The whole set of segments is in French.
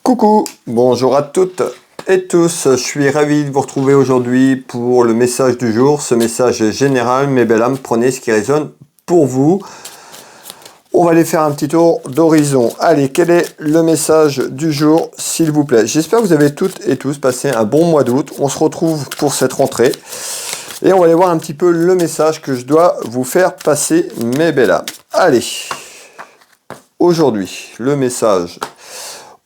Coucou, bonjour à toutes et tous, je suis ravi de vous retrouver aujourd'hui pour le message du jour. Ce message est général, mes belles âmes, prenez ce qui résonne pour vous. On va aller faire un petit tour d'horizon. Allez, quel est le message du jour, s'il vous plaît? J'espère que vous avez toutes et tous passé un bon mois d'août. On se retrouve pour cette rentrée. Et on va aller voir un petit peu le message que je dois vous faire passer, mes belles âmes. Allez, aujourd'hui, le message.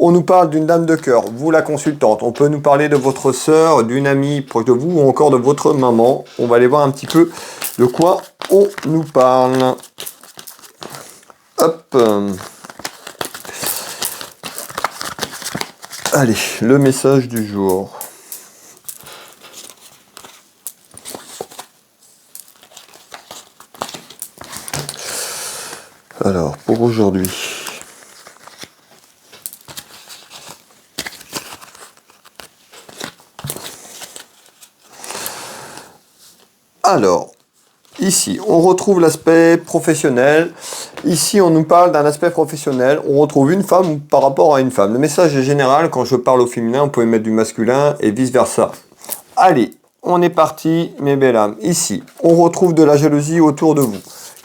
On nous parle d'une dame de cœur, vous la consultante. On peut nous parler de votre sœur, d'une amie proche de vous ou encore de votre maman. On va aller voir un petit peu de quoi on nous parle. Hop. Allez, le message du jour. Alors, pour aujourd'hui. Alors, ici, on retrouve l'aspect professionnel. Ici, on nous parle d'un aspect professionnel. On retrouve une femme par rapport à une femme. Le message est général. Quand je parle au féminin, on peut mettre du masculin et vice-versa. Allez, on est parti, mes belles âmes. Ici, on retrouve de la jalousie autour de vous.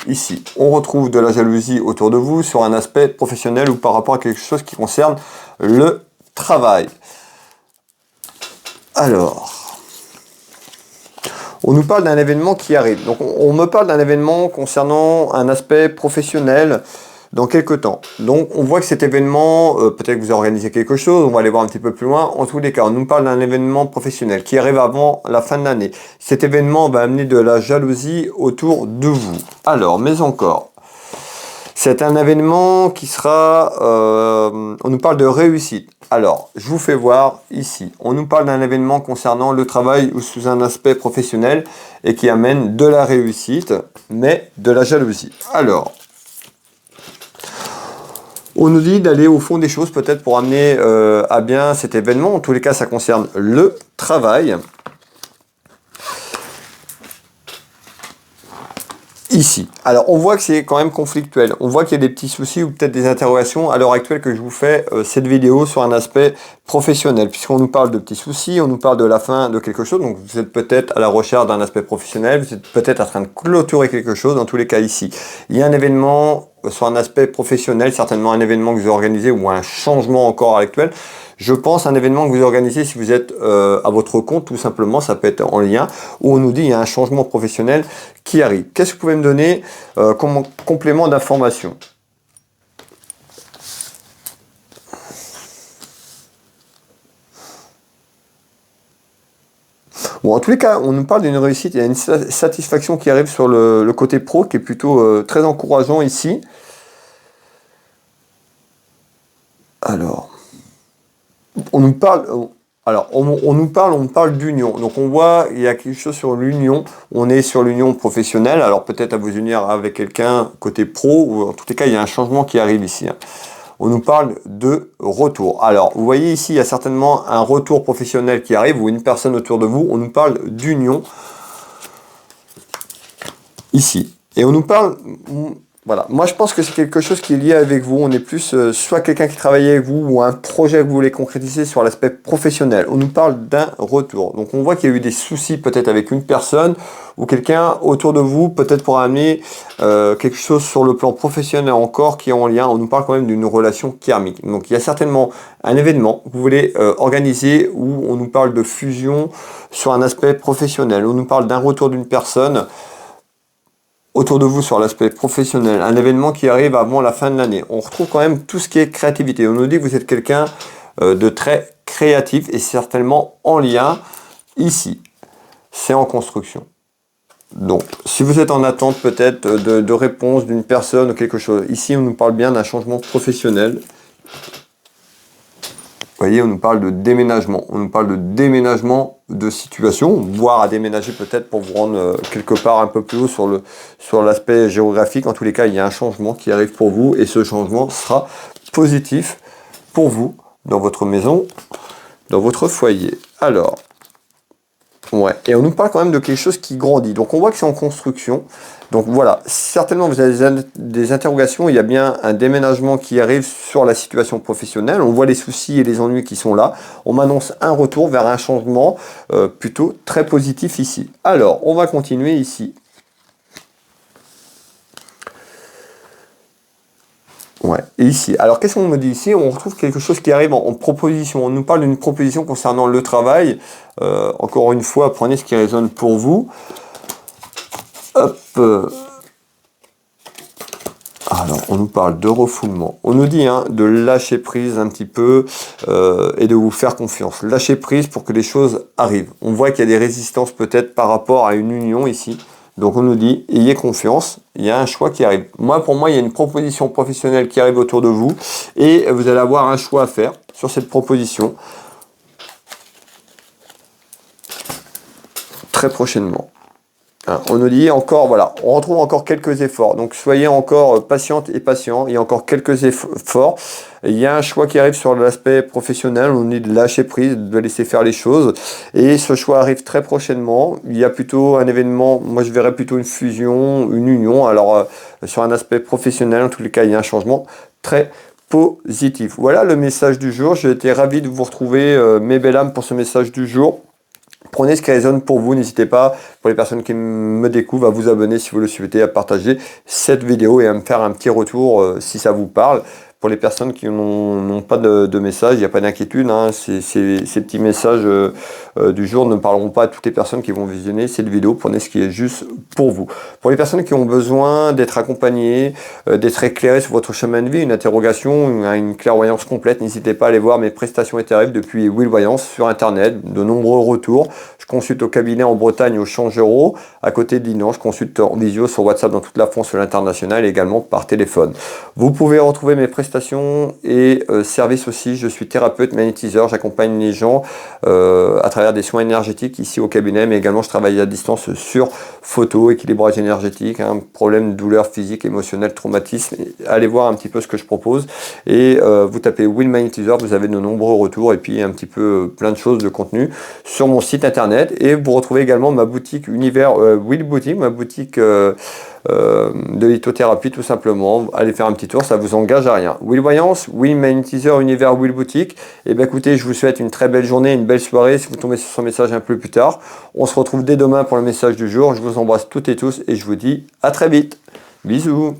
Ici, on retrouve de la jalousie autour de vous sur un aspect professionnel ou par rapport à quelque chose qui concerne le travail. Alors... on nous parle d'un événement qui arrive. Donc, on me parle d'un événement concernant un aspect professionnel dans quelques temps. Donc, on voit que cet événement, peut-être que vous organisez quelque chose, on va aller voir un petit peu plus loin. En tous les cas, on nous parle d'un événement professionnel qui arrive avant la fin de l'année. Cet événement va amener de la jalousie autour de vous. Alors, mais encore... c'est un événement qui sera... on nous parle de réussite. Alors, je vous fais voir ici. On nous parle d'un événement concernant le travail ou sous un aspect professionnel et qui amène de la réussite, mais de la jalousie. Alors, on nous dit d'aller au fond des choses peut-être pour amener à bien cet événement. En tous les cas, ça concerne le travail. Ici. Alors, on voit que c'est quand même conflictuel. On voit qu'il y a des petits soucis ou peut-être des interrogations à l'heure actuelle que je vous fais cette vidéo sur un aspect professionnel. Puisqu'on nous parle de petits soucis, on nous parle de la fin de quelque chose. Donc, vous êtes peut-être à la recherche d'un aspect professionnel. Vous êtes peut-être en train de clôturer quelque chose. Dans tous les cas, ici, il y a un événement sur un aspect professionnel. Certainement un événement que vous organisez ou un changement encore à l'actuel. Je pense à un événement que vous organisez si vous êtes à votre compte, tout simplement, ça peut être en lien, où on nous dit qu'il y a un changement professionnel qui arrive. Qu'est-ce que vous pouvez me donner comme complément d'information? Bon, en tous les cas, on nous parle d'une réussite, il y a une satisfaction qui arrive sur le côté pro, qui est plutôt très encourageant ici. Alors... on nous parle, on parle d'union. Donc on voit, il y a quelque chose sur l'union. On est sur l'union professionnelle. Alors peut-être à vous unir avec quelqu'un côté pro, ou en tous les cas, il y a un changement qui arrive ici. On nous parle de retour. Alors, vous voyez ici, il y a certainement un retour professionnel qui arrive, ou une personne autour de vous. On nous parle d'union. Ici. Et on nous parle... voilà, moi je pense que c'est quelque chose qui est lié avec vous. On est plus soit quelqu'un qui travaille avec vous ou un projet que vous voulez concrétiser sur l'aspect professionnel. On nous parle d'un retour. Donc on voit qu'il y a eu des soucis peut-être avec une personne ou quelqu'un autour de vous, peut-être pour amener quelque chose sur le plan professionnel encore qui est en lien. On nous parle quand même d'une relation karmique. Donc il y a certainement un événement que vous voulez organiser où on nous parle de fusion sur un aspect professionnel. On nous parle d'un retour d'une personne autour de vous sur l'aspect professionnel, un événement qui arrive avant la fin de l'année. On retrouve quand même tout ce qui est créativité. On nous dit que vous êtes quelqu'un de très créatif et certainement en lien ici. C'est en construction. Donc, si vous êtes en attente peut-être de réponse d'une personne ou quelque chose, ici on nous parle bien d'un changement professionnel. Vous voyez, on nous parle de déménagement. On nous parle de déménagement de situation, voire à déménager peut-être pour vous rendre quelque part un peu plus haut sur l'aspect géographique. En tous les cas, il y a un changement qui arrive pour vous et ce changement sera positif pour vous dans votre maison, dans votre foyer. Alors, Ouais, et on nous parle quand même de quelque chose qui grandit. Donc on voit que c'est en construction. Donc voilà, certainement vous avez des interrogations. Il y a bien un déménagement qui arrive sur la situation professionnelle. On voit les soucis et les ennuis qui sont là. On m'annonce un retour vers un changement plutôt très positif ici. Alors, on va continuer ici. Ouais, et ici. Alors, qu'est-ce qu'on me dit ici? On retrouve quelque chose qui arrive en proposition. On nous parle d'une proposition concernant le travail. Encore une fois, prenez ce qui résonne pour vous. Hop. Alors, on nous parle de refoulement. On nous dit de lâcher prise un petit peu et de vous faire confiance. Lâcher prise pour que les choses arrivent. On voit qu'il y a des résistances peut-être par rapport à une union ici. Donc on nous dit, ayez confiance, il y a un choix qui arrive. Pour moi, il y a une proposition professionnelle qui arrive autour de vous et vous allez avoir un choix à faire sur cette proposition très prochainement. On nous dit encore, voilà, on retrouve encore quelques efforts. Donc soyez encore patiente et patient. Il y a encore quelques efforts. Il y a un choix qui arrive sur l'aspect professionnel. On nous dit de lâcher prise, de laisser faire les choses. Et ce choix arrive très prochainement. Il y a plutôt un événement, moi je verrais plutôt une fusion, une union. Alors sur un aspect professionnel, en tous les cas, il y a un changement très positif. Voilà le message du jour. J'ai été ravi de vous retrouver, mes belles âmes, pour ce message du jour. Prenez ce qui résonne pour vous, n'hésitez pas, pour les personnes qui me découvrent, à vous abonner si vous le souhaitez, à partager cette vidéo et à me faire un petit retour si ça vous parle. Pour les personnes qui n'ont pas de message, il n'y a pas d'inquiétude, ces petits messages du jour ne parleront pas à toutes les personnes qui vont visionner cette vidéo. Prenez ce qui est juste pour vous. Pour les personnes qui ont besoin d'être accompagnées, d'être éclairées sur votre chemin de vie, une interrogation, une clairvoyance complète, n'hésitez pas à aller voir mes prestations et tarifs depuis Will Voyance sur internet, de nombreux retours. Je consulte au cabinet en Bretagne au Changereau, à côté de Dinan. Je consulte en visio sur WhatsApp dans toute la France, sur l'international et également par téléphone. Vous pouvez retrouver mes prestations et services aussi. Je suis thérapeute magnétiseur, j'accompagne les gens à travers des soins énergétiques ici au cabinet, mais également je travaille à distance sur photo, équilibrage énergétique, problème, douleur physique, émotionnelle, traumatisme. Allez voir un petit peu ce que je propose et vous tapez Will Magnétiseur, vous avez de nombreux retours et puis un petit peu plein de choses de contenu sur mon site internet. Et vous retrouvez également ma boutique Univers Will Boutique, ma boutique de lithothérapie tout simplement. Allez faire un petit tour, ça vous engage à rien. Will Voyance, Will Magnétiseur, Univers Will Boutique. Et bien écoutez, je vous souhaite une très belle journée, une belle soirée. Si vous tombez sur ce message un peu plus tard, on se retrouve dès demain pour le message du jour. Je vous embrasse toutes et tous et je vous dis à très vite. Bisous.